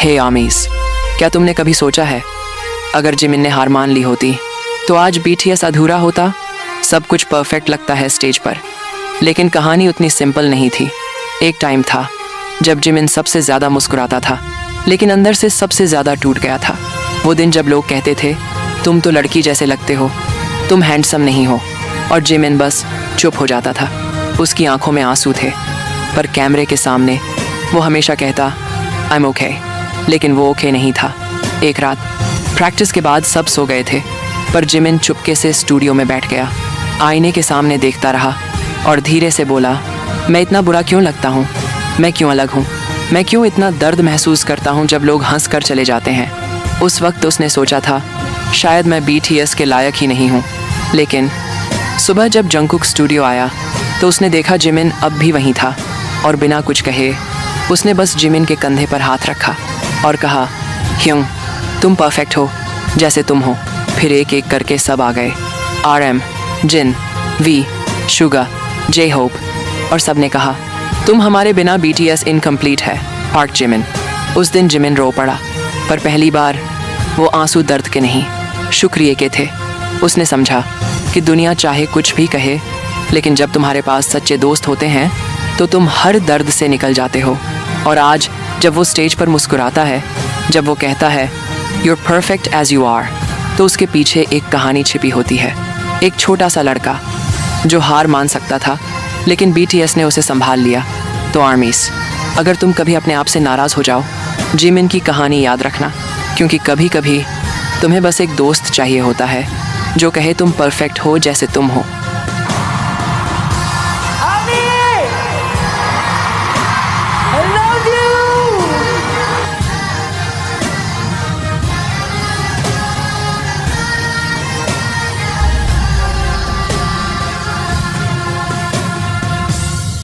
हे आमीज, क्या तुमने कभी सोचा है अगर जिमिन ने हार मान ली होती तो आज बीटीएस अधूरा होता। सब कुछ परफेक्ट लगता है स्टेज पर, लेकिन कहानी उतनी सिंपल नहीं थी। एक टाइम था जब जिमिन सबसे ज़्यादा मुस्कुराता था, लेकिन अंदर से सबसे ज़्यादा टूट गया था। वो दिन जब लोग कहते थे तुम तो लड़की जैसे लगते हो, तुम हैंडसम नहीं हो, और जिमिन बस चुप हो जाता था। उसकी आंखों में आंसू थे, पर कैमरे के सामने वो हमेशा कहता आई एम ओके, लेकिन वो ओके नहीं था। एक रात प्रैक्टिस के बाद सब सो गए थे, पर जिमिन चुपके से स्टूडियो में बैठ गया। आईने के सामने देखता रहा और धीरे से बोला, मैं इतना बुरा क्यों लगता हूँ? मैं क्यों अलग हूँ? मैं क्यों इतना दर्द महसूस करता हूँ जब लोग हंस कर चले जाते हैं? उस वक्त उसने सोचा था शायद मैं बीटीएस के लायक ही नहीं हूँ। लेकिन सुबह जब जंगकुक स्टूडियो आया तो उसने देखा जिमिन अब भी वहीं था, और बिना कुछ कहे उसने बस जिमिन के कंधे पर हाथ रखा और कहा, ह्यूंग, तुम परफेक्ट हो जैसे तुम हो। फिर एक एक करके सब आ गए, RM, Jin, V, Suga, J hope, और सब ने कहा तुम हमारे बिना BTS इनकम्प्लीट है। Park Jimin. उस दिन जिमिन रो पड़ा, पर पहली बार वो आंसू दर्द के नहीं, शुक्रिया के थे। उसने समझा कि दुनिया चाहे कुछ भी कहे, लेकिन जब तुम्हारे पास सच्चे दोस्त होते हैं तो तुम हर दर्द से निकल जाते हो। और आज जब वो स्टेज पर मुस्कुराता है, जब वो कहता है you are perfect as you are, तो उसके पीछे एक कहानी छिपी होती है। एक छोटा सा लड़का जो हार मान सकता था, लेकिन BTS ने उसे संभाल लिया। तो आर्मीज, अगर तुम कभी अपने आप से नाराज़ हो जाओ, जिमिन की कहानी याद रखना, क्योंकि कभी कभी तुम्हें बस एक दोस्त चाहिए होता है जो कहे तुम परफेक्ट हो जैसे तुम हो।